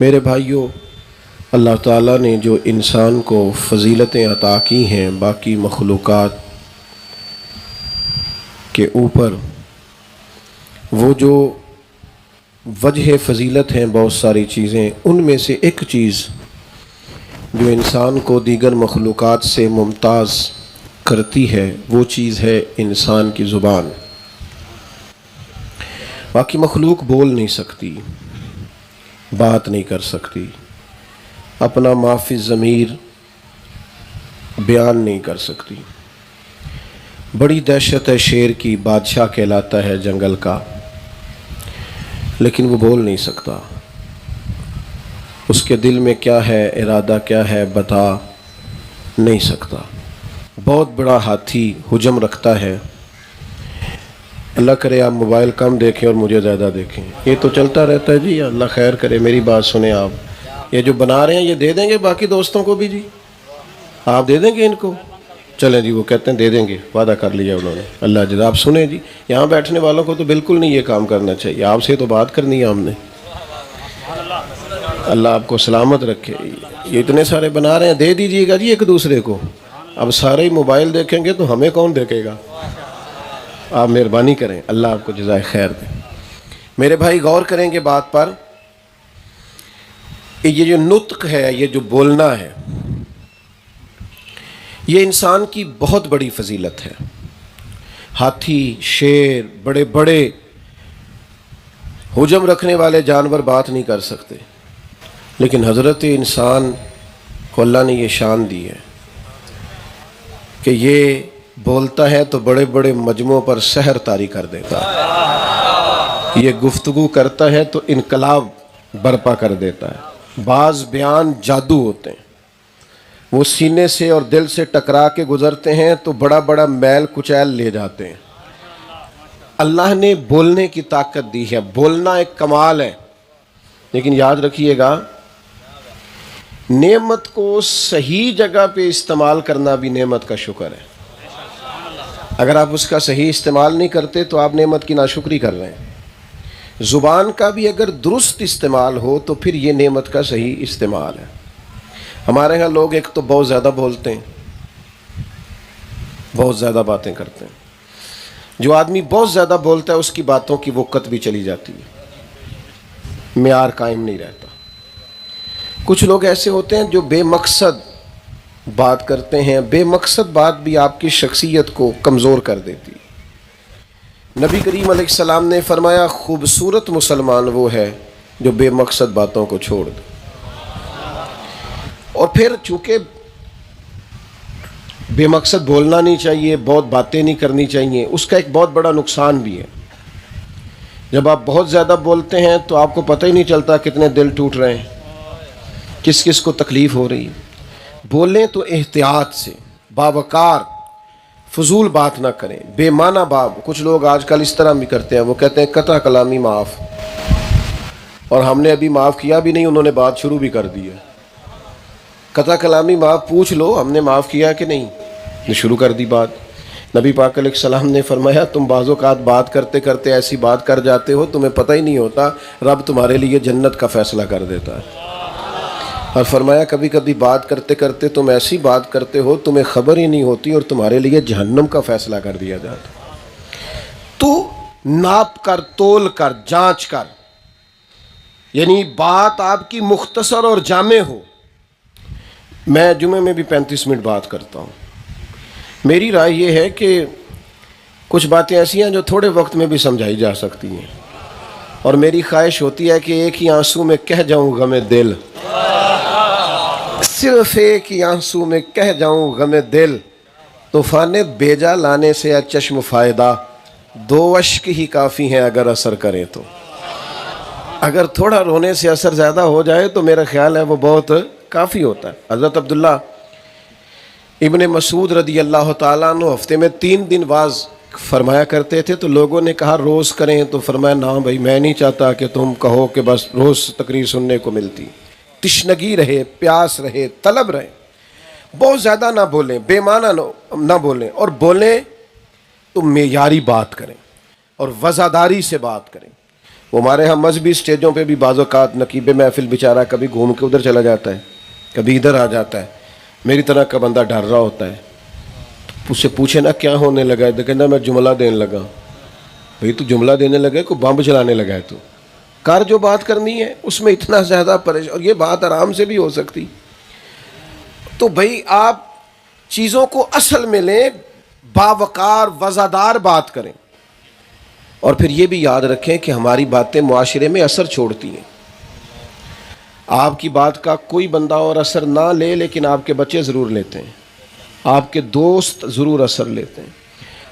میرے بھائیوں، اللہ تعالیٰ نے جو انسان کو فضیلتیں عطا کی ہیں باقی مخلوقات کے اوپر، وہ جو وجہ فضیلت ہیں بہت ساری چیزیں، ان میں سے ایک چیز جو انسان کو دیگر مخلوقات سے ممتاز کرتی ہے وہ چیز ہے انسان کی زبان۔ باقی مخلوق بول نہیں سکتی، بات نہیں کر سکتی، اپنا ما فی الضمیر بیان نہیں کر سکتی۔ بڑی دہشت ہے شیر کی، بادشاہ کہلاتا ہے جنگل کا، لیکن وہ بول نہیں سکتا۔ اس کے دل میں کیا ہے، ارادہ کیا ہے، بتا نہیں سکتا۔ بہت بڑا ہاتھی حجم رکھتا ہے۔ اللہ کرے آپ موبائل کم دیکھیں اور مجھے زیادہ دیکھیں، یہ تو چلتا رہتا ہے جی، اللہ خیر کرے۔ میری بات سنیں آپ، یہ جو بنا رہے ہیں یہ دے دیں گے باقی دوستوں کو بھی جی؟ آپ دے دیں گے ان کو؟ چلیں جی، وہ کہتے ہیں دے دیں گے، وعدہ کر لیا انہوں نے۔ اللہ جزا۔ آپ سنیں جی، یہاں بیٹھنے والوں کو تو بالکل نہیں یہ کام کرنا چاہیے، آپ سے تو بات کرنی ہے ہم نے۔ اللہ آپ کو سلامت رکھے۔ یہ اتنے سارے بنا رہے ہیں، دے دیجیے گا جی ایک دوسرے کو۔ اب سارے ہی موبائل دیکھیں گے تو ہمیں کون دیکھے گا؟ آپ مہربانی کریں، اللہ آپ کو جزائے خیر دے۔ میرے بھائی غور کریں گے بات پر، یہ جو نطق ہے، یہ جو بولنا ہے، یہ انسان کی بہت بڑی فضیلت ہے۔ ہاتھی، شیر، بڑے بڑے حجم رکھنے والے جانور بات نہیں کر سکتے، لیکن حضرت انسان کو اللہ نے یہ شان دی ہے کہ یہ بولتا ہے تو بڑے بڑے مجموعوں پر سحر طاری کر دیتا ہے، یہ گفتگو کرتا ہے تو انقلاب برپا کر دیتا ہے۔ بعض بیان جادو ہوتے ہیں، وہ سینے سے اور دل سے ٹکرا کے گزرتے ہیں تو بڑا بڑا میل کچیل لے جاتے ہیں۔ اللہ نے بولنے کی طاقت دی ہے، بولنا ایک کمال ہے، لیکن یاد رکھیے گا نعمت کو صحیح جگہ پہ استعمال کرنا بھی نعمت کا شکر ہے۔ اگر آپ اس کا صحیح استعمال نہیں کرتے تو آپ نعمت کی ناشکری کر رہے ہیں۔ زبان کا بھی اگر درست استعمال ہو تو پھر یہ نعمت کا صحیح استعمال ہے۔ ہمارے ہاں لوگ ایک تو بہت زیادہ بولتے ہیں، بہت زیادہ باتیں کرتے ہیں۔ جو آدمی بہت زیادہ بولتا ہے اس کی باتوں کی وقت بھی چلی جاتی ہے، معیار قائم نہیں رہتا۔ کچھ لوگ ایسے ہوتے ہیں جو بے مقصد بات کرتے ہیں، بے مقصد بات بھی آپ کی شخصیت کو کمزور کر دیتی۔ نبی کریم علیہ السلام نے فرمایا خوبصورت مسلمان وہ ہے جو بے مقصد باتوں کو چھوڑ دے۔ اور پھر چونکہ بے مقصد بولنا نہیں چاہیے، بہت باتیں نہیں کرنی چاہیے، اس کا ایک بہت بڑا نقصان بھی ہے۔ جب آپ بہت زیادہ بولتے ہیں تو آپ کو پتہ ہی نہیں چلتا کتنے دل ٹوٹ رہے ہیں، کس کس کو تکلیف ہو رہی ہے۔ بولیں تو احتیاط سے، باوقار، فضول بات نہ کریں، بے معنی باب۔ کچھ لوگ آج کل اس طرح بھی کرتے ہیں، وہ کہتے ہیں قطع کلامی معاف، اور ہم نے ابھی معاف کیا بھی نہیں، انہوں نے بات شروع بھی کر دی ہے۔ قطع کلامی معاف پوچھ لو ہم نے معاف کیا کہ نہیں، نے شروع کر دی بات۔ نبی پاک علیہ السلام نے فرمایا تم بعض اوقات بات کرتے کرتے ایسی بات کر جاتے ہو تمہیں پتہ ہی نہیں ہوتا، رب تمہارے لیے جنت کا فیصلہ کر دیتا ہے۔ اور فرمایا کبھی کبھی بات کرتے کرتے تم ایسی بات کرتے ہو تمہیں خبر ہی نہیں ہوتی اور تمہارے لیے جہنم کا فیصلہ کر دیا جاتا۔ تو ناپ کر، تول کر، جانچ کر، یعنی بات آپ کی مختصر اور جامع ہو۔ میں جمعے میں بھی 35 منٹ بات کرتا ہوں۔ میری رائے یہ ہے کہ کچھ باتیں ایسی ہیں جو تھوڑے وقت میں بھی سمجھائی جا سکتی ہیں، اور میری خواہش ہوتی ہے کہ ایک ہی آنسو میں کہہ جاؤں غم دل، صرف ایک ہی آنسو میں کہہ جاؤں غم دل، طوفان بیجا لانے سے ہے چشم فائدہ، 2 اشک ہی کافی ہیں اگر اثر کریں تو۔ اگر تھوڑا رونے سے اثر زیادہ ہو جائے تو میرا خیال ہے وہ بہت کافی ہوتا ہے۔ حضرت عبداللہ ابن مسعود رضی اللہ تعالیٰ عنہ ہفتے میں 3 دن واز فرمایا کرتے تھے، تو لوگوں نے کہا روز کریں، تو فرمایا نہ بھائی میں نہیں چاہتا کہ تم کہو کہ بس روز تقریر سننے کو ملتی۔ تشنگی رہے، پیاس رہے، طلب رہے، بہت زیادہ نہ بولیں، بے معنی نہ بولیں، اور بولیں تو معیاری بات کریں اور وزاداری سے بات کریں۔ وہ ہمارے ہاں مذہبی اسٹیجوں پہ بھی بعض اوقات نقیب محفل بیچارہ کبھی گھوم کے ادھر چلا جاتا ہے، کبھی ادھر آ جاتا ہے، میری طرح کا بندہ ڈر رہا ہوتا ہے، اس سے پوچھے نا کیا ہونے لگا ہے، تو کہنا میں جملہ دینے لگا۔ بھئی تو جملہ دینے لگا، کوئی بمب چلانے لگا ہے؟ تو کار جو بات کرنی ہے اس میں اتنا زیادہ پریشان، اور یہ بات آرام سے بھی ہو سکتی۔ تو بھئی آپ چیزوں کو اصل میں لیں، باوقار وزادار بات کریں، اور پھر یہ بھی یاد رکھیں کہ ہماری باتیں معاشرے میں اثر چھوڑتی ہیں۔ آپ کی بات کا کوئی بندہ اور اثر نہ لے، لیکن آپ کے بچے ضرور لیتے ہیں، آپ کے دوست ضرور اثر لیتے ہیں۔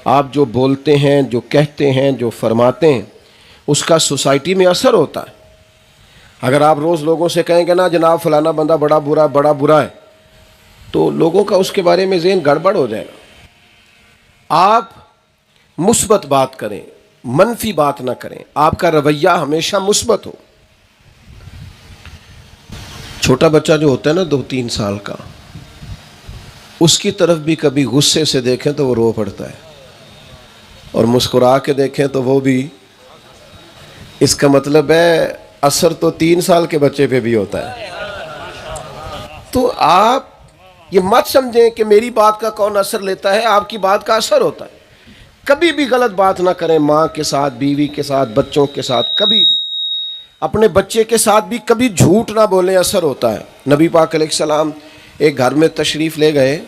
آپ جو بولتے ہیں، جو کہتے ہیں، جو فرماتے ہیں، اس کا سوسائٹی میں اثر ہوتا ہے۔ اگر آپ روز لوگوں سے کہیں گے نا جناب فلانا بندہ بڑا برا ہے، تو لوگوں کا اس کے بارے میں ذہن گڑبڑ ہو جائے گا۔ آپ مثبت بات کریں، منفی بات نہ کریں، آپ کا رویہ ہمیشہ مثبت ہو۔ چھوٹا بچہ جو ہوتا ہے نا 2-3 سال کا، اس کی طرف بھی کبھی غصے سے دیکھیں تو وہ رو پڑتا ہے، اور مسکرا کے دیکھیں تو وہ بھی، اس کا مطلب ہے اثر تو 3 سال کے بچے پہ بھی ہوتا ہے۔ تو آپ یہ مت سمجھیں کہ میری بات کا کون اثر لیتا ہے، آپ کی بات کا اثر ہوتا ہے۔ کبھی بھی غلط بات نہ کریں، ماں کے ساتھ، بیوی کے ساتھ، بچوں کے ساتھ، کبھی بھی اپنے بچے کے ساتھ بھی کبھی جھوٹ نہ بولیں، اثر ہوتا ہے۔ نبی پاک علیہ السلام ایک گھر میں تشریف لے گئے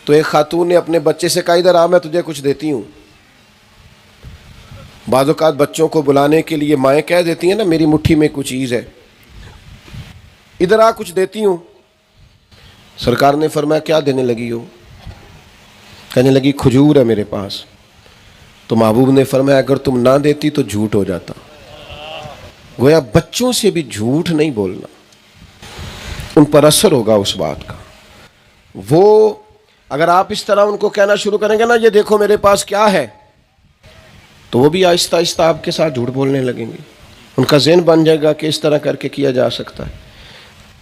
تو ایک خاتون نے اپنے بچے سے کہا ادھر آ، میں تجھے کچھ دیتی ہوں۔ بعض اوقات بچوں کو بلانے کے لیے مائیں کہہ دیتی ہیں نا میری مٹھی میں کچھ چیز ہے، ادھر آ کچھ دیتی ہوں۔ سرکار نے فرمایا کیا دینے لگی ہو؟ کہنے لگی کھجور ہے میرے پاس۔ تو محبوب نے فرمایا اگر تم نہ دیتی تو جھوٹ ہو جاتا۔ گویا بچوں سے بھی جھوٹ نہیں بولنا، ان پر اثر ہوگا اس بات کا۔ وہ اگر آپ اس طرح ان کو کہنا شروع کریں گے نا یہ دیکھو میرے پاس کیا ہے، تو وہ بھی آہستہ آہستہ آپ کے ساتھ جھوٹ بولنے لگیں گے، ان کا ذہن بن جائے گا کہ اس طرح کر کے کیا جا سکتا ہے۔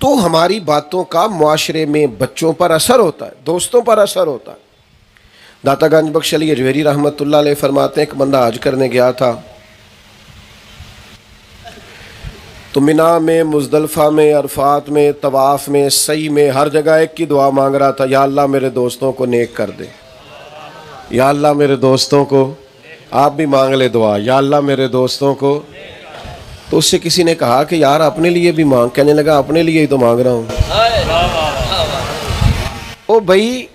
تو ہماری باتوں کا معاشرے میں بچوں پر اثر ہوتا ہے، دوستوں پر اثر ہوتا ہے۔ داتا گنج بخش علی اجویری رحمۃ اللہ علیہ فرماتے ہیں ایک بندہ حج کرنے گیا تھا، تو مینا میں، مزدلفہ میں، عرفات میں، طواف میں، سعی میں، ہر جگہ ایک کی دعا مانگ رہا تھا، یا اللہ میرے دوستوں کو نیک کر دے، یا اللہ میرے دوستوں کو، آپ بھی مانگ لے دعا، یا اللہ میرے دوستوں کو۔ تو اس سے کسی نے کہا کہ یار اپنے لیے بھی مانگ، کہنے لگا اپنے لیے ہی تو مانگ رہا ہوں۔ او بھائی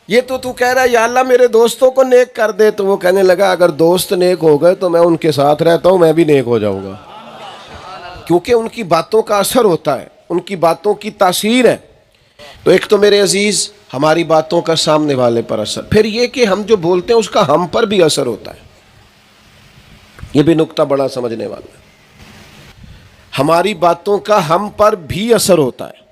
یہ تو کہہ رہا ہے یا اللہ میرے دوستوں کو نیک کر دے، تو وہ کہنے لگا اگر دوست نیک ہو گئے تو میں ان کے ساتھ رہتا ہوں، میں بھی نیک ہو جاؤں گا، کیونکہ ان کی باتوں کا اثر ہوتا ہے، ان کی باتوں کی تاثیر ہے۔ تو ایک تو میرے عزیز ہماری باتوں کا سامنے والے پر اثر، پھر یہ کہ ہم جو بولتے ہیں اس کا ہم پر بھی اثر ہوتا ہے۔ یہ بھی نقطہ بڑا سمجھنے والا ہے، ہماری باتوں کا ہم پر بھی اثر ہوتا ہے۔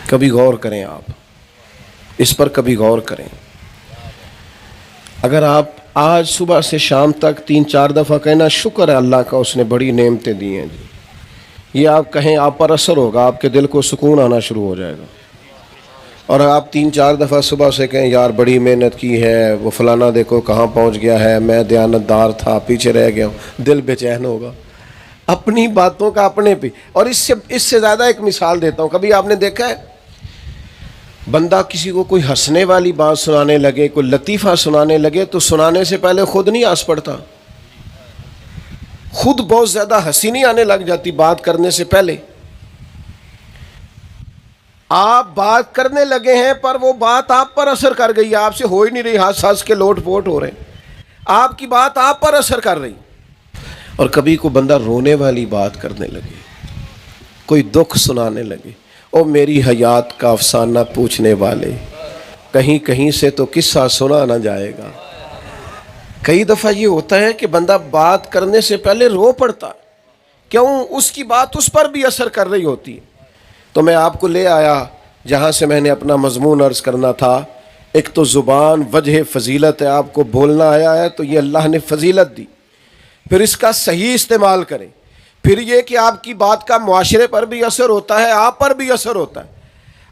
کبھی غور کریں، آپ اس پر کبھی غور کریں۔ اگر آپ آج صبح سے شام تک 3-4 دفعہ کہنا شکر ہے اللہ کا اس نے بڑی نعمتیں دی ہیں جی، یہ آپ کہیں آپ پر اثر ہوگا، آپ کے دل کو سکون آنا شروع ہو جائے گا۔ اور آپ 3-4 دفعہ صبح سے کہیں یار بڑی محنت کی ہے، وہ فلانا دیکھو کہاں پہنچ گیا ہے، میں دیانتدار تھا پیچھے رہ گیا ہوں، دل بے چین ہوگا اپنی باتوں کا اپنے پہ۔ اور اس سے زیادہ ایک مثال دیتا ہوں، کبھی آپ نے دیکھا ہے بندہ کسی کو کوئی ہنسنے والی بات سنانے لگے، کوئی لطیفہ سنانے لگے تو سنانے سے پہلے خود نہیں ہنس پڑتا، خود بہت زیادہ ہنسی نہیں آنے لگ جاتی بات کرنے سے پہلے؟ آپ بات کرنے لگے ہیں پر وہ بات آپ پر اثر کر گئی، آپ سے ہو ہی نہیں رہی، ہنس ہنس کے لوٹ پوٹ ہو رہے ہیں، آپ کی بات آپ پر اثر کر رہی۔ اور کبھی کو بندہ رونے والی بات کرنے لگے، کوئی دکھ سنانے لگے، او میری حیات کا افسانہ پوچھنے والے، کہیں کہیں سے تو قصہ سنا نہ جائے گا۔ کئی دفعہ یہ ہوتا ہے کہ بندہ بات کرنے سے پہلے رو پڑتا، کیوں؟ اس کی بات اس پر بھی اثر کر رہی ہوتی ہے۔ تو میں آپ کو لے آیا جہاں سے میں نے اپنا مضمون عرض کرنا تھا۔ ایک تو زبان وجہ فضیلت ہے، آپ کو بولنا آیا ہے تو یہ اللہ نے فضیلت دی، پھر اس کا صحیح استعمال کریں۔ پھر یہ کہ آپ کی بات کا معاشرے پر بھی اثر ہوتا ہے، آپ پر بھی اثر ہوتا ہے۔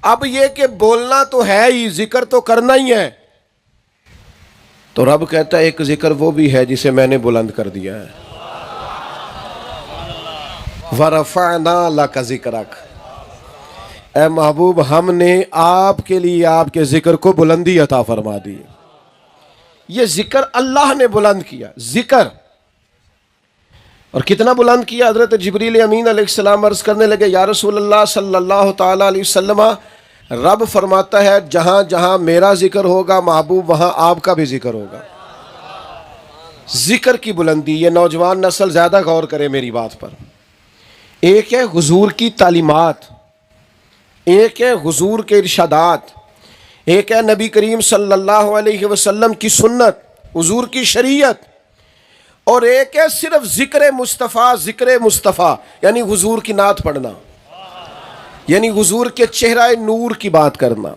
اب یہ کہ بولنا تو ہے ہی، ذکر تو کرنا ہی ہے، تو رب کہتا ہے ایک ذکر وہ بھی ہے جسے میں نے بلند کر دیا ہے. وَرَفَعْنَا لَكَ ذِكْرَكَ، اے محبوب ہم نے آپ کے لیے آپ کے ذکر کو بلندی عطا فرما دی. یہ ذکر اللہ نے بلند کیا. ذکر اور کتنا بلند کیا؟ حضرت جبریل امین علیہ السلام عرض کرنے لگے یا رسول اللہ صلی اللہ تعالیٰ علیہ وسلم، رب فرماتا ہے جہاں جہاں میرا ذکر ہوگا محبوب وہاں آپ کا بھی ذکر ہوگا. ذکر کی بلندی، یہ نوجوان نسل زیادہ غور کرے میری بات پر. ایک ہے حضور کی تعلیمات، ایک ہے حضور کے ارشادات، ایک ہے نبی کریم صلی اللہ علیہ وسلم کی سنت، حضور کی شریعت، اور ایک ہے صرف ذکر مصطفیٰ. ذکر مصطفیٰ یعنی حضور کی نعت پڑھنا، یعنی حضور کے چہرہ نور کی بات کرنا،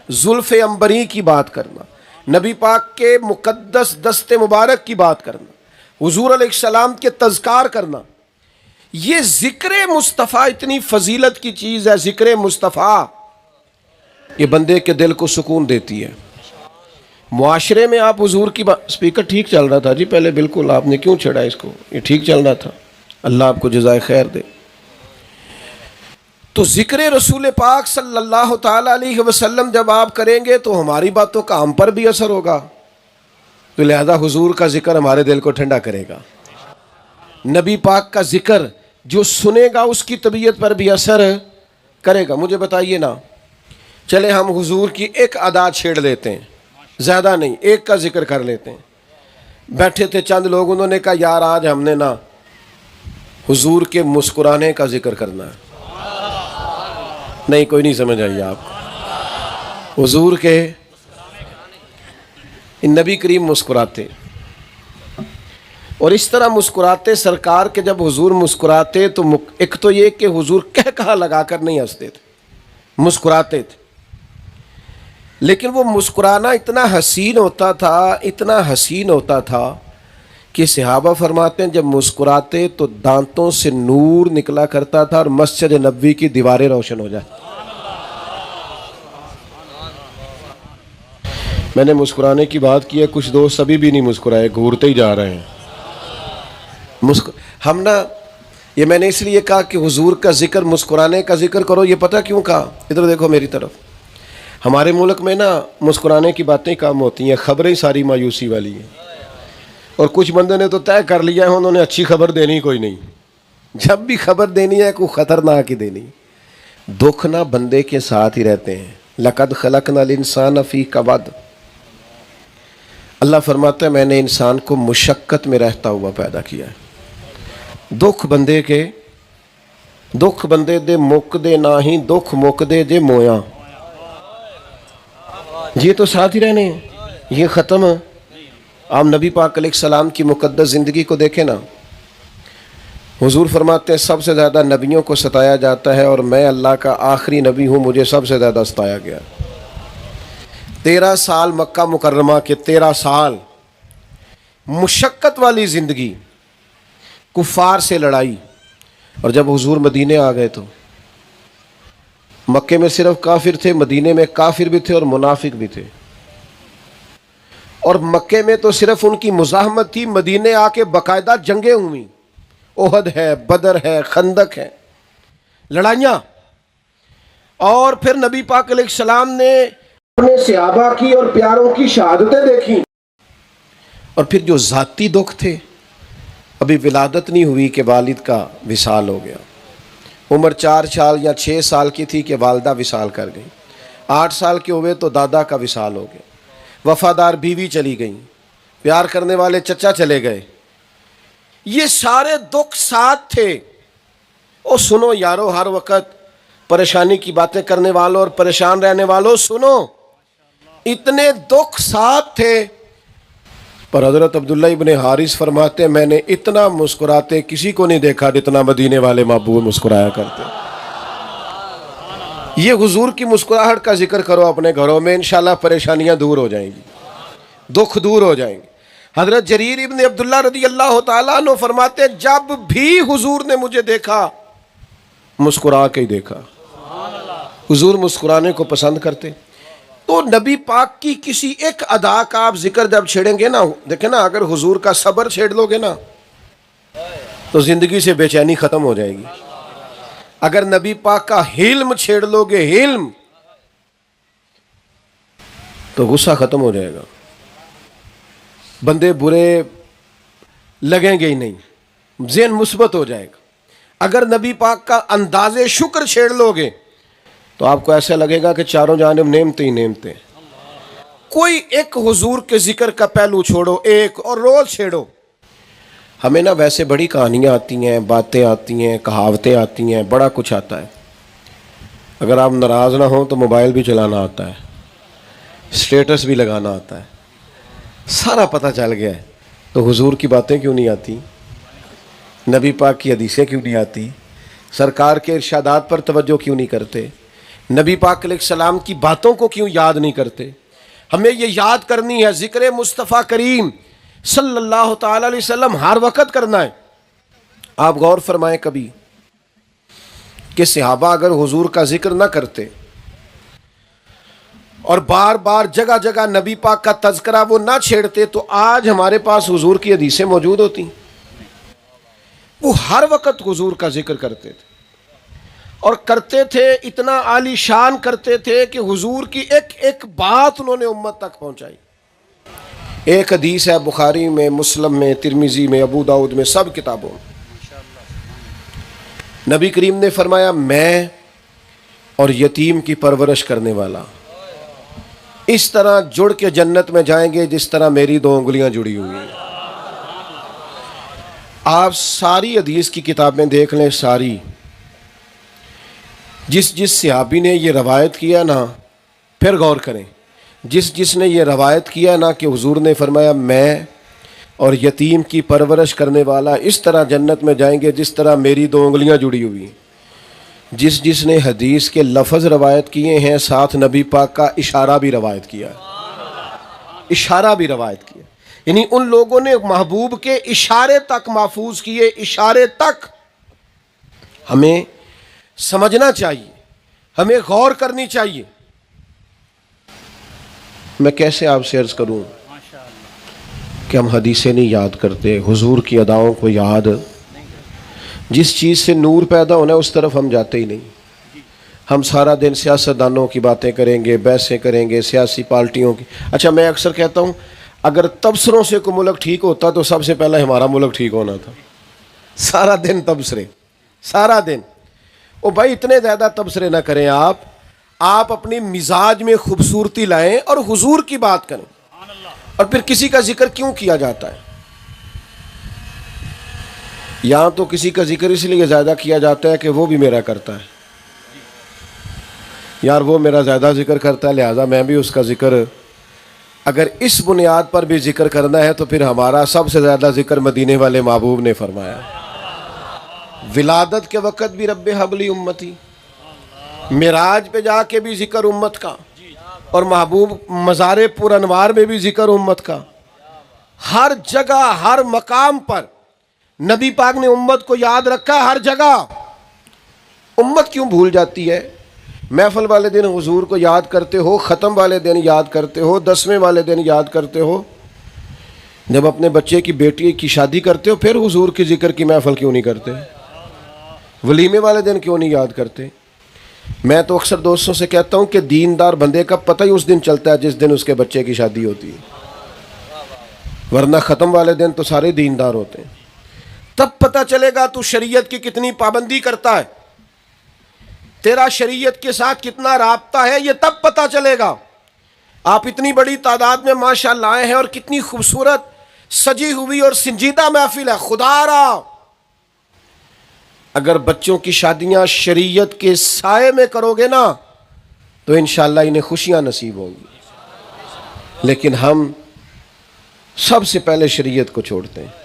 زلف عنبری کی بات کرنا، نبی پاک کے مقدس دست مبارک کی بات کرنا، حضور علیہ السلام کے تذکار کرنا. یہ ذکر مصطفیٰ اتنی فضیلت کی چیز ہے. ذکر مصطفیٰ یہ بندے کے دل کو سکون دیتی ہے. معاشرے میں آپ حضور کی بات، اسپیکر ٹھیک چل رہا تھا جی پہلے، بالکل آپ نے کیوں چھڑا اس کو، یہ ٹھیک چل رہا تھا، اللہ آپ کو جزائے خیر دے. تو ذکر رسول پاک صلی اللہ تعالیٰ علیہ وسلم جب آپ کریں گے تو ہماری باتوں کا ہم پر بھی اثر ہوگا، تو لہذا حضور کا ذکر ہمارے دل کو ٹھنڈا کرے گا. نبی پاک کا ذکر جو سنے گا اس کی طبیعت پر بھی اثر کرے گا. مجھے بتائیے نا، چلے ہم حضور کی ایک ادا چھیڑ لیتے ہیں، زیادہ نہیں، ایک کا ذکر کر لیتے ہیں. بیٹھے تھے چند لوگ، انہوں نے کہا یار آج ہم نے نا حضور کے مسکرانے کا ذکر کرنا ہے. نہیں کوئی نہیں سمجھ آئی آپ. حضور کے نبی کریم مسکراتے، اور اس طرح مسکراتے سرکار کے، جب حضور مسکراتے تو ایک تو یہ کہ حضور کہہ کہا لگا کر نہیں ہنستے تھے، مسکراتے تھے. لیکن وہ مسکرانا اتنا حسین ہوتا تھا، اتنا حسین ہوتا تھا کہ صحابہ فرماتے ہیں جب مسکراتے تو دانتوں سے نور نکلا کرتا تھا اور مسجد نبوی کی دیواریں روشن ہو جاتی. میں نے مسکرانے کی بات کی ہے، کچھ دوست ابھی بھی نہیں مسکرائے، گھورتے ہی جا رہے ہیں. ہم نا، یہ میں نے اس لیے کہا کہ حضور کا ذکر، مسکرانے کا ذکر کرو. یہ پتہ کیوں کہا؟ ادھر دیکھو میری طرف. ہمارے ملک میں نا مسکرانے کی باتیں کام ہوتی ہیں، خبریں ساری مایوسی والی ہیں. اور کچھ بندے نے تو طے کر لیا ہے انہوں نے اچھی خبر دینی کوئی نہیں، جب بھی خبر دینی ہے کوئی خطرناک ہی دینی. دکھ نہ بندے کے ساتھ ہی رہتے ہیں. لقد خلقنا الانسان فی کبد. اللہ فرماتا ہے میں نے انسان کو مشقت میں رہتا ہوا پیدا کیا ہے. دکھ بندے کے، دکھ بندے دے مک دے نہ ہی، دکھ مک دے جے مویاں. یہ تو ساتھ ہی رہنے ہیں، یہ ختم. آپ نبی پاک علیہ السلام کی مقدس زندگی کو دیکھیں نا. حضور فرماتے ہیں سب سے زیادہ نبیوں کو ستایا جاتا ہے اور میں اللہ کا آخری نبی ہوں، مجھے سب سے زیادہ ستایا گیا. 13 سال مکہ مکرمہ کے، 13 سال مشقت والی زندگی، کفار سے لڑائی. اور جب حضور مدینے آ گئے تو مکے میں صرف کافر تھے، مدینے میں کافر بھی تھے اور منافق بھی تھے. اور مکے میں تو صرف ان کی مزاحمت تھی، مدینے آ کے باقاعدہ جنگیں ہوئیں. احد ہے، بدر ہے، خندق ہے، لڑائیاں. اور پھر نبی پاک علیہ السلام نے اپنے صحابہ کی اور پیاروں کی شہادتیں دیکھی. اور پھر جو ذاتی دکھ تھے، ابھی ولادت نہیں ہوئی کہ والد کا وصال ہو گیا. عمر 4 سال یا 6 سال کی تھی کہ والدہ وصال کر گئی. 8 سال کے ہوئے تو دادا کا وصال ہو گیا. وفادار بیوی چلی گئی، پیار کرنے والے چچا چلے گئے. یہ سارے دکھ ساتھ تھے. او سنو یارو، ہر وقت پریشانی کی باتیں کرنے والوں اور پریشان رہنے والوں سنو، اتنے دکھ ساتھ تھے. پر حضرت عبداللہ ابن حارث فرماتے ہیں میں نے اتنا مسکراتے کسی کو نہیں دیکھا جتنا مدینے والے محبوب مسکرایا کرتے. یہ حضور کی مسکراہٹ کا ذکر کرو اپنے گھروں میں، انشاءاللہ پریشانیاں دور ہو جائیں گی، دکھ دور ہو جائیں گے. حضرت جریر ابن عبداللہ رضی اللہ تعالیٰ عنہ فرماتے جب بھی حضور نے مجھے دیکھا مسکرا کے ہی دیکھا. حضور مسکرانے کو پسند کرتے. تو نبی پاک کی کسی ایک ادا کا آپ ذکر جب چھیڑیں گے نا، دیکھیں نا، اگر حضور کا صبر چھیڑ لو گے نا تو زندگی سے بے چینی ختم ہو جائے گی. اگر نبی پاک کا حلم چھیڑ لو گے، حلم، تو غصہ ختم ہو جائے گا، بندے برے لگیں گے ہی نہیں، ذہن مثبت ہو جائے گا. اگر نبی پاک کا انداز شکر چھیڑ لو گے تو آپ کو ایسا لگے گا کہ چاروں جانب نعمتیں ہی نعمتیں. کوئی ایک حضور کے ذکر کا پہلو چھوڑو، ایک، اور روز چھیڑو. ہمیں نا ویسے بڑی کہانیاں آتی ہیں، باتیں آتی ہیں، کہاوتیں آتی ہیں، بڑا کچھ آتا ہے. اگر آپ ناراض نہ ہوں تو موبائل بھی چلانا آتا ہے، اسٹیٹس بھی لگانا آتا ہے، سارا پتہ چل گیا ہے. تو حضور کی باتیں کیوں نہیں آتی؟ نبی پاک کی حدیثیں کیوں نہیں آتی؟ سرکار کے ارشادات پر توجہ کیوں نہیں کرتے؟ نبی پاک علیہ السلام کی باتوں کو کیوں یاد نہیں کرتے؟ ہمیں یہ یاد کرنی ہے، ذکر مصطفیٰ کریم صلی اللہ تعالی علیہ وسلم ہر وقت کرنا ہے. آپ غور فرمائیں کبھی کہ صحابہ اگر حضور کا ذکر نہ کرتے اور بار بار جگہ جگہ نبی پاک کا تذکرہ وہ نہ چھیڑتے تو آج ہمارے پاس حضور کی حدیثیں موجود ہوتی. وہ ہر وقت حضور کا ذکر کرتے تھے، اور کرتے تھے اتنا عالی شان کرتے تھے کہ حضور کی ایک ایک بات انہوں نے امت تک پہنچائی. ایک حدیث ہے بخاری میں، مسلم میں، ترمذی میں، ابو داؤد میں، سب کتابوں میں. نبی کریم نے فرمایا میں اور یتیم کی پرورش کرنے والا اس طرح جڑ کے جنت میں جائیں گے جس طرح میری 2 انگلیاں جڑی ہوئی ہیں. آپ ساری حدیث کی کتابیں دیکھ لیں، ساری، جس صحابی نے یہ روایت کیا نا، پھر غور کریں، جس نے یہ روایت کیا نا کہ حضور نے فرمایا میں اور یتیم کی پرورش کرنے والا اس طرح جنت میں جائیں گے جس طرح میری 2 انگلیاں جڑی ہوئی ہیں، جس نے حدیث کے لفظ روایت کیے ہیں ساتھ نبی پاک کا اشارہ بھی روایت کیا ہے، اشارہ بھی روایت کیا. یعنی ان لوگوں نے محبوب کے اشارے تک محفوظ کیے، اشارے تک. ہمیں سمجھنا چاہیے، ہمیں غور کرنی چاہیے. میں کیسے آپ سے عرض کروں کہ ہم حدیثیں نہیں یاد کرتے، حضور کی اداؤں کو یاد، جس چیز سے نور پیدا ہونا ہے اس طرف ہم جاتے ہی نہیں. ہم سارا دن سیاستدانوں کی باتیں کریں گے، بحثیں کریں گے، سیاسی پارٹیوں کی. اچھا میں اکثر کہتا ہوں اگر تبصروں سے کوئی ملک ٹھیک ہوتا تو سب سے پہلے ہمارا ملک ٹھیک ہونا تھا. سارا دن تبصرے، سارا دن. او بھائی اتنے زیادہ تبصرے نہ کریں. آپ اپنی مزاج میں خوبصورتی لائیں اور حضور کی بات کریں. اور پھر کسی کا ذکر کیوں کیا جاتا ہے؟ یہاں تو کسی کا ذکر اس لیے زیادہ کیا جاتا ہے کہ وہ بھی میرا کرتا ہے. یار وہ میرا زیادہ ذکر کرتا ہے لہٰذا میں بھی اس کا ذکر. اگر اس بنیاد پر بھی ذکر کرنا ہے تو پھر ہمارا سب سے زیادہ ذکر مدینے والے محبوب نے فرمایا. ولادت کے وقت بھی رب حبلی امتی، معراج پہ جا کے بھی ذکر امت کا، اور محبوب مزار پر انوار میں بھی ذکر امت کا. ہر جگہ ہر مقام پر نبی پاک نے امت کو یاد رکھا. ہر جگہ امت کیوں بھول جاتی ہے؟ محفل والے دن حضور کو یاد کرتے ہو، ختم والے دن یاد کرتے ہو، 10ویں والے دن یاد کرتے ہو، جب اپنے بچے کی بیٹی کی شادی کرتے ہو پھر حضور کی ذکر کی محفل کیوں نہیں کرتے؟ ولیمے والے دن کیوں نہیں یاد کرتے؟ میں تو اکثر دوستوں سے کہتا ہوں کہ دیندار بندے کا پتہ ہی اس دن چلتا ہے جس دن اس کے بچے کی شادی ہوتی ہے، ورنہ ختم والے دن تو سارے دیندار ہوتے ہیں. تب پتہ چلے گا تو شریعت کی کتنی پابندی کرتا ہے، تیرا شریعت کے ساتھ کتنا رابطہ ہے، یہ تب پتہ چلے گا. آپ اتنی بڑی تعداد میں ماشاءاللہ آئے ہیں اور کتنی خوبصورت سجی ہوئی اور سنجیدہ محفل ہے. خدا را اگر بچوں کی شادیاں شریعت کے سائے میں کرو گے نا تو انشاءاللہ انہیں خوشیاں نصیب ہوں گی. لیکن ہم سب سے پہلے شریعت کو چھوڑتے ہیں.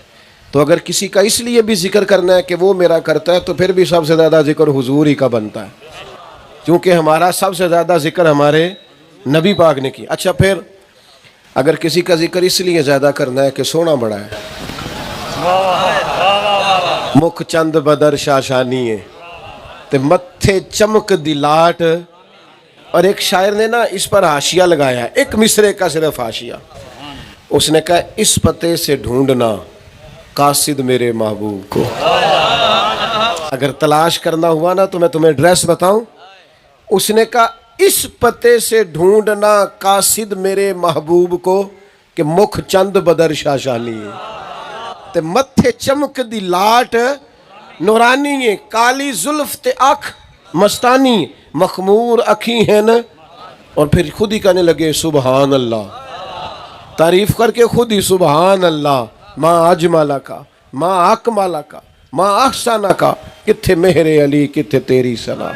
تو اگر کسی کا اس لیے بھی ذکر کرنا ہے کہ وہ میرا کرتا ہے تو پھر بھی سب سے زیادہ ذکر حضور ہی کا بنتا ہے، کیونکہ ہمارا سب سے زیادہ ذکر ہمارے نبی پاک نے کی. اچھا پھر اگر کسی کا ذکر اس لیے زیادہ کرنا ہے کہ سونا بڑا ہے، مکھ چند بدر شاشانی ہے تے متھے چمک دی لاٹ اور ایک شاعر نے نا اس پر حاشیہ لگایا ہے، ایک مصرے کا صرف حاشیہ. اس نے کہا اس پتے سے ڈھونڈنا قاصد میرے محبوب کو. اگر تلاش کرنا ہوا نا تو میں تمہیں ایڈریس بتاؤں. اس نے کہا اس پتے سے ڈھونڈنا قاصد میرے محبوب کو کہ مکھ چند بدر شاشانی ہے تے متھے چمک دی لاٹ نورانی ہے، کالی زلف تے اکھ مستانی، مخمور اکھی ہیں نا. اور پھر خود ہی کہنے لگے سبحان اللہ، تعریف کر کے خود ہی سبحان اللہ. ما اجمالہ کا، ما اکمالہ کا، ما احسانہ کا، کتھے مہر علی کتھے تیری صلاح،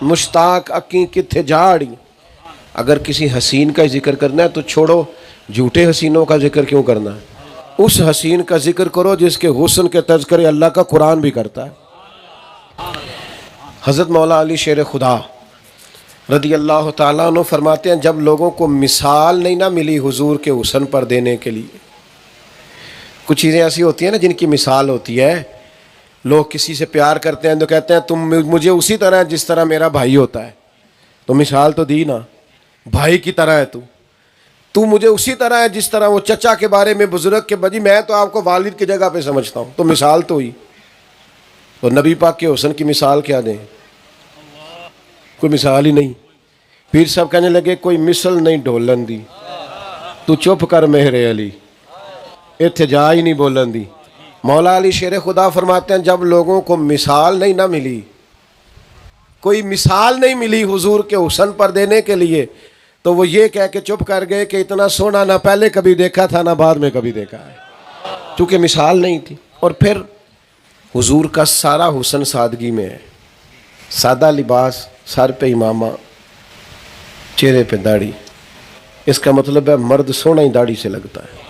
مشتاق اکیں کتھے جھاڑی. اگر کسی حسین کا ذکر کرنا ہے تو چھوڑو جھوٹے حسینوں کا ذکر کیوں کرنا ہے، اس حسین کا ذکر کرو جس کے حسن کے تذکرے اللہ کا قرآن بھی کرتا ہے. حضرت مولا علی شیر خدا رضی اللہ تعالیٰ عنہ فرماتے ہیں جب لوگوں کو مثال نہیں نہ ملی حضور کے حسن پر دینے کے لیے. کچھ چیزیں ایسی ہوتی ہیں نا جن کی مثال ہوتی ہے. لوگ کسی سے پیار کرتے ہیں تو کہتے ہیں تم مجھے اسی طرح جس طرح میرا بھائی ہوتا ہے. تو مثال تو دی نا، بھائی کی طرح ہے تو مجھے اسی طرح ہے جس طرح وہ چچا کے بارے میں بزرگ کے بجی میں تو آپ کو والد کی جگہ پہ سمجھتا ہوں. تو مثال تو ہوئی. تو نبی پاک کے حسن کی مثال کیا دیں؟ کوئی مثال ہی نہیں. پیر صاحب کہنے لگے کوئی مثل نہیں ڈھولن دی، تو چپ کر مہر علی ایتھے جا ہی نہیں بولن دی. مولا علی شیر خدا فرماتے ہیں جب لوگوں کو مثال نہیں نہ ملی، کوئی مثال نہیں ملی حضور کے حسن پر دینے کے لیے، تو وہ یہ کہہ کے چپ کر گئے کہ اتنا سونا نہ پہلے کبھی دیکھا تھا نہ بعد میں کبھی دیکھا ہے، چونکہ مثال نہیں تھی. اور پھر حضور کا سارا حسن سادگی میں ہے. سادہ لباس، سر پہ امامہ، چہرے پہ داڑھی. اس کا مطلب ہے مرد سونا ہی داڑھی سے لگتا ہے.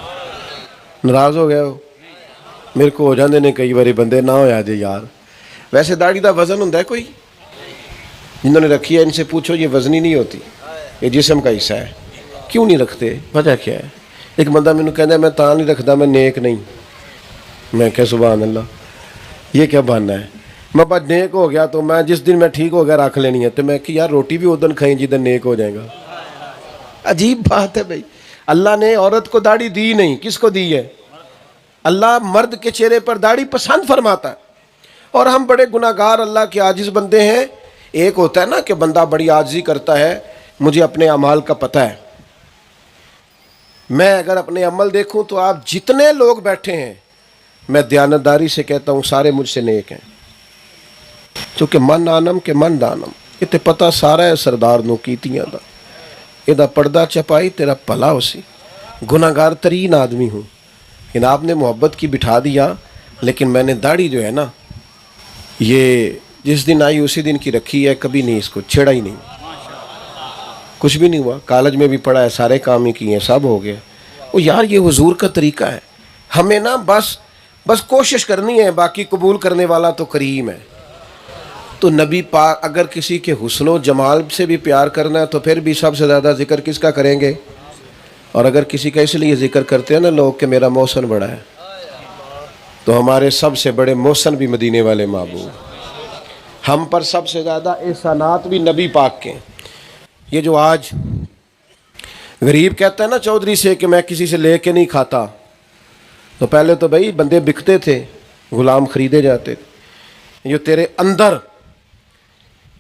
ناراض ہو گئے ہو؟ میرے کو ہو جاندے نے کئی باری بندے نہ ہو جائے یار. ویسے داڑھی دا وزن ہوں ہے کوئی؟ جنہوں نے رکھی ہے ان سے پوچھو یہ وزنی نہیں ہوتی، یہ جسم کا حصہ ہے. کیوں نہیں رکھتے؟ وجہ کیا ہے؟ ایک بندہ مینوں کہندا ہے میں تاں نہیں رکھدا میں نیک نہیں. میں کہ سبحان اللہ، یہ کیا بہانہ ہے؟ میں بس نیک ہو گیا تو میں جس دن میں ٹھیک ہو گیا رکھ لینی ہے. تو میں کہ یار روٹی بھی ادن کھائیں جدن نیک ہو جائے گا. عجیب بات ہے بھائی. اللہ نے عورت کو داڑھی دی نہیں، کس کو دی ہے؟ اللہ مرد کے چہرے پر داڑھی پسند فرماتا ہے. اور ہم بڑے گناہگار اللہ کے عاجز بندے ہیں. ایک ہوتا ہے نا کہ بندہ بڑی عاجزی کرتا ہے، مجھے اپنے اعمال کا پتہ ہے. میں اگر اپنے عمل دیکھوں تو آپ جتنے لوگ بیٹھے ہیں میں دیانتداری سے کہتا ہوں سارے مجھ سے نیک ہیں. چونکہ من آنم کہ من دانم، یہ تے پتہ سارا ہے سردار نو کیتیاں دا، یہ پردہ چپائی تیرا پلا اسی. گناہگار ترین آدمی ہوں، لیکن آپ نے محبت کی بٹھا دیا. لیکن میں نے داڑھی جو ہے نا یہ جس دن آئی اسی دن کی رکھی ہے، کبھی نہیں اس کو چھیڑا ہی نہیں، کچھ بھی نہیں ہوا. کالج میں بھی پڑھا ہے، سارے کام ہی کیے ہیں، سب ہو گیا. وہ یار یہ حضور کا طریقہ ہے. ہمیں نا بس کوشش کرنی ہے، باقی قبول کرنے والا تو کریم ہے. تو نبی پاک اگر کسی کے حسن و جمال سے بھی پیار کرنا ہے تو پھر بھی سب سے زیادہ ذکر کس کا کریں گے؟ اور اگر کسی کا اس لیے ذکر کرتے ہیں نا لوگ کہ میرا محسن بڑا ہے، تو ہمارے سب سے بڑے محسن بھی مدینے والے محبوب. ہم پر سب سے زیادہ احسانات بھی نبی پاک کے. یہ جو آج غریب کہتا ہے نا چودھری سے کہ میں کسی سے لے کے نہیں کھاتا، تو پہلے تو بھائی بندے بکتے تھے، غلام خریدے جاتے تھے. جو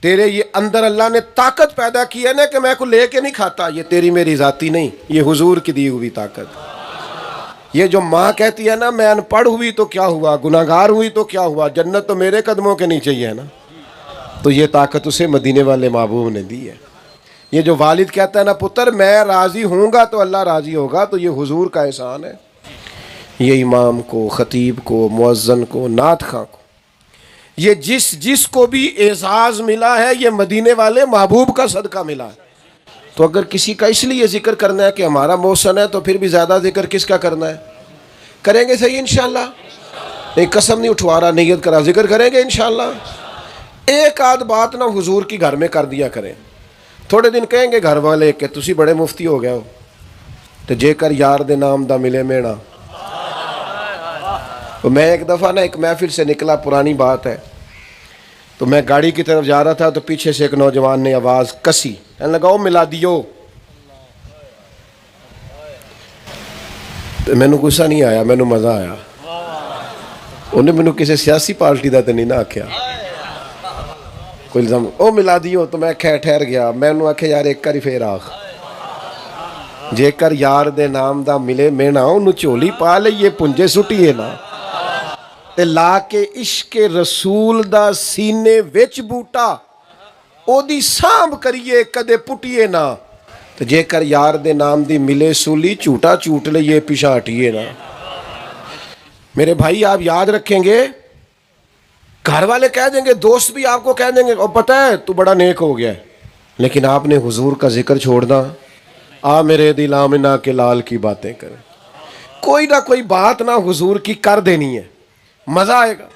تیرے یہ اندر اللہ نے طاقت پیدا کی ہے نا کہ میں کو لے کے نہیں کھاتا، یہ تیری میری ذاتی نہیں، یہ حضور کی دی ہوئی طاقت. یہ جو ماں کہتی ہے نا میں ان پڑھ ہوئی تو کیا ہوا، گناہگار ہوئی تو کیا ہوا، جنت تو میرے قدموں کے نیچے ہی ہے نا، تو یہ طاقت اسے مدینے والے محبوب نے دی ہے. یہ جو والد کہتا ہے نا پتر میں راضی ہوں گا تو اللہ راضی ہوگا، تو یہ حضور کا احسان ہے. یہ امام کو، خطیب کو، مؤذن کو، نعت خواں کو، یہ جس کو بھی اعزاز ملا ہے یہ مدینے والے محبوب کا صدقہ ملا ہے. تو اگر کسی کا اس لیے ذکر کرنا ہے کہ ہمارا محسن ہے تو پھر بھی زیادہ ذکر کس کا کرنا ہے؟ کریں گے صحیح انشاءاللہ؟ نہیں قسم نہیں اٹھوا رہا، نیت کرا، ذکر کریں گے انشاءاللہ. ایک آدھ بات نہ حضور کی گھر میں کر دیا کریں. تھوڑے دن کہیں گے گھر والے کہ تسی بڑے مفتی ہو گئے ہو، تو جے کر یار دے نام دا ملے میڑا. تو میں ایک دفعہ نا ایک محفل سے نکلا، پرانی بات ہے، تو میں گاڑی کی طرف جا رہا تھا تو پیچھے سے ایک نوجوان نے آواز کسی، کہنے لگا او ملا دیو. مینوں غصہ نہیں آیا، مینوں مزہ آیا. انہیں مینوں کسی سیاسی پارٹی دا تے نہیں نہ آکھیا کوئی الزام او ملا دیو. تو میں ٹھہر گیا. میں انہوں آکھیا یار ایک کاری پھر آخ، جے کر یار دے نام دا ملے میں نہ انہوں چولی پا لئیے پنجے سٹیے نا تے لا کے عشق رسول دا سینے وچ بوٹا او دی سامب کریے کدے پٹیے نا. تو جے کر یار دے نام دی ملے سولی چوٹا چوٹ لئیے پیچھا ہٹیے نا. میرے بھائی آپ یاد رکھیں گے، گھر والے کہہ دیں گے، دوست بھی آپ کو کہہ دیں گے اور پتہ ہے تو بڑا نیک ہو گیا ہے، لیکن آپ نے حضور کا ذکر چھوڑنا. آ میرے دل آمنہ کے لال کی باتیں کریں، کوئی نہ کوئی بات نہ حضور کی کر دینی ہے، مزہ آئے گا.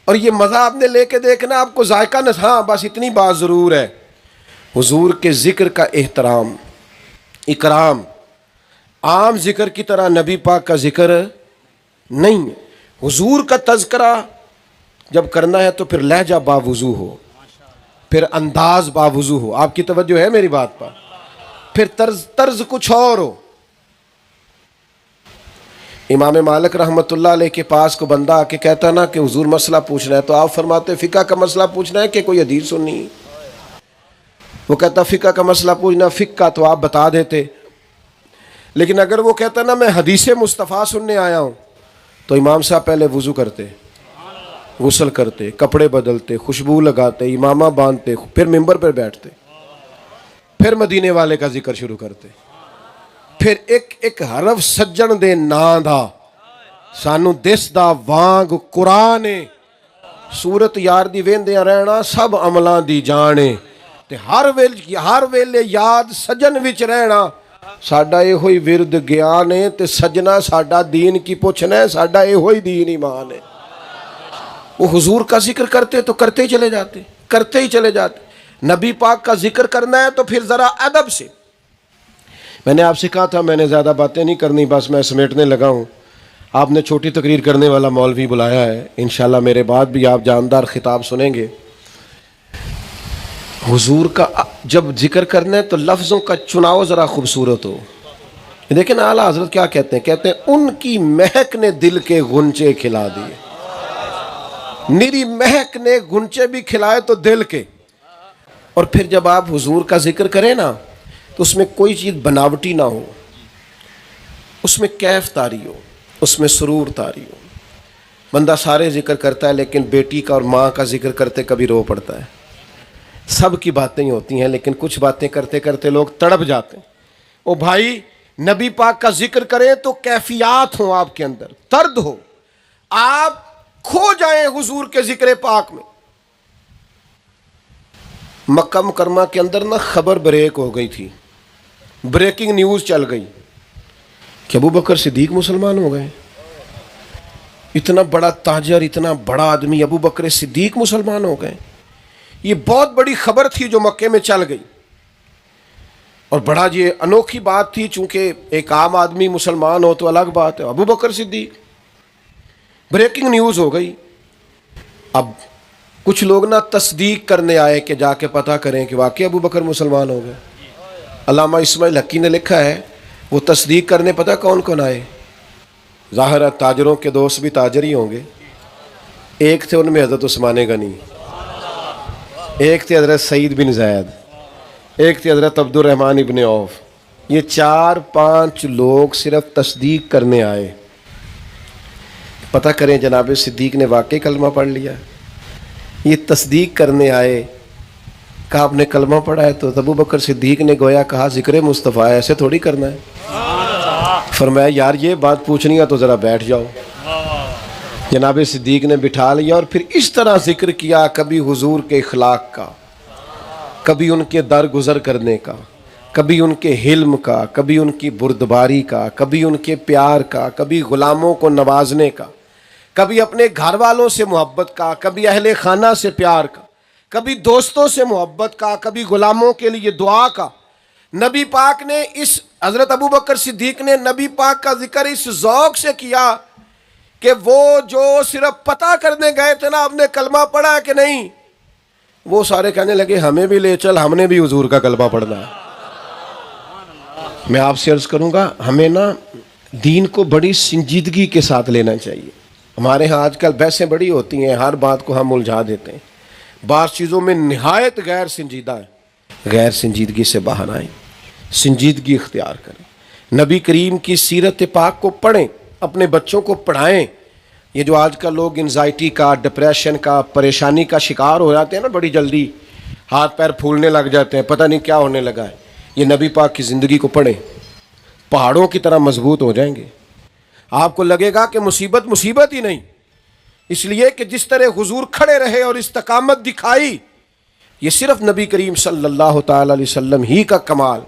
اور یہ مزہ آپ نے لے کے دیکھنا، آپ کو ذائقہ نہ. ہاں بس اتنی بات ضرور ہے، حضور کے ذکر کا احترام اکرام عام ذکر کی طرح نبی پاک کا ذکر نہیں ہے. حضور کا تذکرہ جب کرنا ہے تو پھر لہجہ باوضو ہو، پھر انداز باوضو ہو. آپ کی توجہ ہے میری بات پر؟ پھر طرز کچھ اور ہو. امام مالک رحمۃ اللہ علیہ کے پاس کو بندہ آ کے کہتا نا کہ حضور مسئلہ پوچھنا ہے، تو آپ فرماتے فقہ کا مسئلہ پوچھنا ہے کہ کوئی حدیث سننی؟ وہ کہتا فقہ کا مسئلہ پوچھنا، فقہ کا تو آپ بتا دیتے. لیکن اگر وہ کہتا نا میں حدیث مصطفیٰ سننے آیا ہوں، تو امام صاحب پہلے وضو کرتے، غسل کرتے، کپڑے بدلتے، خوشبو لگاتے، امامہ باندھتے، پھر ممبر پر بیٹھتے، پھر مدینے والے کا ذکر شروع کرتے. پھر ایک ایک حرف سجن دے نا دا سانو دس دا وانگ قرآن سورت یار دی ویندیاں رہنا سب عملاں دی جانے تے ہر ویلے یاد سجن وچ رہنا. ساڈا یہ ہوئی ورد گیان ہے تے سجنا ساڈا دین کی پوچھنا ہے، ساڈا یہ ہوئی دین ایمان ہے. وہ حضور کا ذکر کرتے تو کرتے ہی چلے جاتے، کرتے ہی چلے جاتے. نبی پاک کا ذکر کرنا ہے تو پھر ذرا ادب سے. میں نے آپ سے کہا تھا میں نے زیادہ باتیں نہیں کرنی، بس میں سمیٹنے لگا ہوں. آپ نے چھوٹی تقریر کرنے والا مولوی بلایا ہے، انشاءاللہ میرے بعد بھی آپ جاندار خطاب سنیں گے. حضور کا جب ذکر کرنا ہے تو لفظوں کا چناؤ ذرا خوبصورت ہو. دیکھیں نا اعلیٰ حضرت کیا کہتے ہیں، کہتے ہیں ان کی مہک نے دل کے غنچے کھلا دیے. میری مہک نے غنچے بھی کھلائے تو دل کے. اور پھر جب آپ حضور کا ذکر کریں نا تو اس میں کوئی چیز بناوٹی نہ ہو، اس میں کیف طاری ہو، اس میں سرور طاری ہو. بندہ سارے ذکر کرتا ہے لیکن بیٹی کا اور ماں کا ذکر کرتے کبھی رو پڑتا ہے. سب کی باتیں ہی ہوتی ہیں لیکن کچھ باتیں کرتے کرتے لوگ تڑپ جاتے ہیں. او بھائی نبی پاک کا ذکر کریں تو کیفیات ہوں، آپ کے اندر درد ہو، آپ کھو جائیں حضور کے ذکر پاک میں. مکہ مکرمہ کے اندر نا خبر بریک ہو گئی تھی، بریکنگ نیوز چل گئی کہ ابو بکر صدیق مسلمان ہو گئے. اتنا بڑا تاجر، اتنا بڑا آدمی ابو بکر صدیق مسلمان ہو گئے. یہ بہت بڑی خبر تھی جو مکے میں چل گئی، اور بڑا یہ انوکھی بات تھی. چونکہ ایک عام آدمی مسلمان ہو تو الگ بات ہے، ابو بکر صدیق بریکنگ نیوز ہو گئی. اب کچھ لوگ نا تصدیق کرنے آئے کہ جا کے پتہ کریں کہ واقعی ابو بکر مسلمان ہو گئے. علامہ اسماعیل حقی نے لکھا ہے وہ تصدیق کرنے پتہ کون کون آئے. ظاہر ہے تاجروں کے دوست بھی تاجر ہی ہوں گے. ایک تھے ان میں حضرت عثمان غنی، ایک تھے حضرت سعید بن زید، ایک تھے حضرت عبد الرحمن ابن عوف. یہ 4-5 لوگ صرف تصدیق کرنے آئے، پتہ کریں جناب صدیق نے واقعی کلمہ پڑھ لیا. یہ تصدیق کرنے آئے، کہا آپ نے کلمہ پڑھا ہے؟ تو ابو بکر صدیق نے گویا کہا ذکر مصطفیٰ ہے، ایسے تھوڑی کرنا ہے. فرمایا یار یہ بات پوچھنی ہے تو ذرا بیٹھ جاؤ. جناب صدیق نے بٹھا لیا اور پھر اس طرح ذکر کیا، کبھی حضور کے اخلاق کا، کبھی ان کے درگزر کرنے کا، کبھی ان کے حلم کا، کبھی ان کی بردباری کا، کبھی ان کے پیار کا، کبھی غلاموں کو نوازنے کا، کبھی اپنے گھر والوں سے محبت کا، کبھی اہل خانہ سے پیار کا، کبھی دوستوں سے محبت کا، کبھی غلاموں کے لیے دعا کا. نبی پاک نے اس حضرت ابو بکر صدیق نے نبی پاک کا ذکر اس ذوق سے کیا کہ وہ جو صرف پتہ کرنے گئے تھے نا آپ نے کلمہ پڑھا کہ نہیں، وہ سارے کہنے لگے ہمیں بھی لے چل، ہم نے بھی حضور کا کلمہ پڑھنا ہے۔ میں آپ سے عرض کروں گا، ہمیں نا دین کو بڑی سنجیدگی کے ساتھ لینا چاہیے۔ ہمارے ہاں آج کل بحثیں بڑی ہوتی ہیں، ہر بات کو ہم الجھا دیتے ہیں، بعض چیزوں میں نہایت غیر سنجیدہ ہے۔ غیر سنجیدگی سے باہر آئیں، سنجیدگی اختیار کریں، نبی کریم کی سیرت پاک کو پڑھیں، اپنے بچوں کو پڑھائیں۔ یہ جو آج کل لوگ انزائٹی کا، ڈپریشن کا، پریشانی کا شکار ہو جاتے ہیں نا، بڑی جلدی ہاتھ پیر پھولنے لگ جاتے ہیں، پتہ نہیں کیا ہونے لگا ہے، یہ نبی پاک کی زندگی کو پڑھیں، پہاڑوں کی طرح مضبوط ہو جائیں گے۔ آپ کو لگے گا کہ مصیبت مصیبت ہی نہیں، اس لیے کہ جس طرح حضور کھڑے رہے اور استقامت دکھائی، یہ صرف نبی کریم صلی اللہ تعالی علیہ وسلم ہی کا کمال۔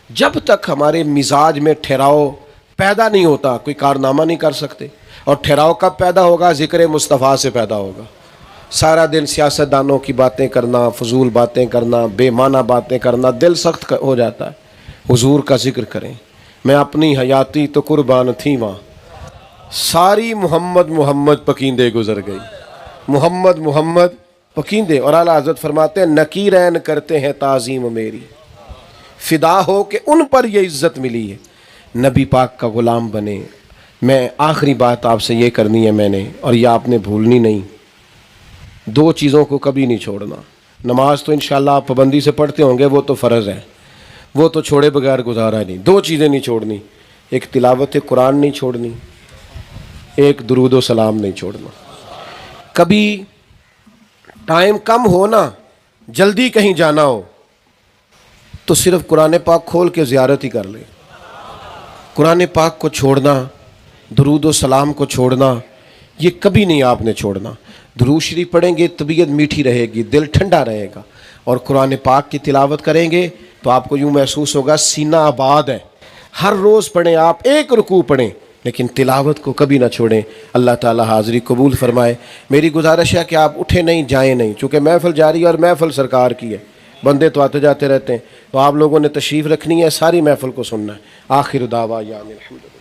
جب تک ہمارے مزاج میں ٹھہراؤ پیدا نہیں ہوتا، کوئی کارنامہ نہیں کر سکتے۔ اور ٹھہراؤ کب پیدا ہوگا؟ ذکر مصطفیٰ سے پیدا ہوگا۔ سارا دن سیاست دانوں کی باتیں کرنا، فضول باتیں کرنا، بے معنی باتیں کرنا، دل سخت ہو جاتا ہے۔ حضور کا ذکر کریں۔ میں اپنی حیاتی تو قربان تھی ماں، ساری محمد محمد پکیندے گزر گئی، محمد محمد پکیندے۔ اور اعلیٰ حضرت فرماتے ہیں نکیرین کرتے ہیں تعظیم میری، فدا ہو کہ ان پر یہ عزت ملی ہے۔ نبی پاک کا غلام بنے۔ میں آخری بات آپ سے یہ کرنی ہے میں نے، اور یہ آپ نے بھولنی نہیں، دو چیزوں کو کبھی نہیں چھوڑنا۔ نماز تو انشاءاللہ آپ پابندی سے پڑھتے ہوں گے، وہ تو فرض ہے، وہ تو چھوڑے بغیر گزارا نہیں۔ دو چیزیں نہیں چھوڑنی، ایک تلاوت قرآن نہیں چھوڑنی، ایک درود و سلام نہیں چھوڑنا۔ کبھی ٹائم کم ہو نا، جلدی کہیں جانا ہو تو صرف قرآن پاک کھول کے زیارت ہی کر لیں۔ قرآن پاک کو چھوڑنا، درود و سلام کو چھوڑنا، یہ کبھی نہیں آپ نے چھوڑنا۔ درود شریف پڑھیں گے طبیعت میٹھی رہے گی، دل ٹھنڈا رہے گا، اور قرآن پاک کی تلاوت کریں گے تو آپ کو یوں محسوس ہوگا سینہ آباد ہے۔ ہر روز پڑھیں، آپ ایک رکوع پڑھیں، لیکن تلاوت کو کبھی نہ چھوڑیں۔ اللہ تعالی حاضری قبول فرمائے۔ میری گزارش ہے کہ آپ اٹھیں نہیں، جائیں نہیں، چونکہ محفل جاری ہے اور محفل سرکار کی ہے، بندے تو آتے جاتے رہتے ہیں، تو آپ لوگوں نے تشریف رکھنی ہے، ساری محفل کو سننا ہے۔ آخر دعوانا الحمدللہ۔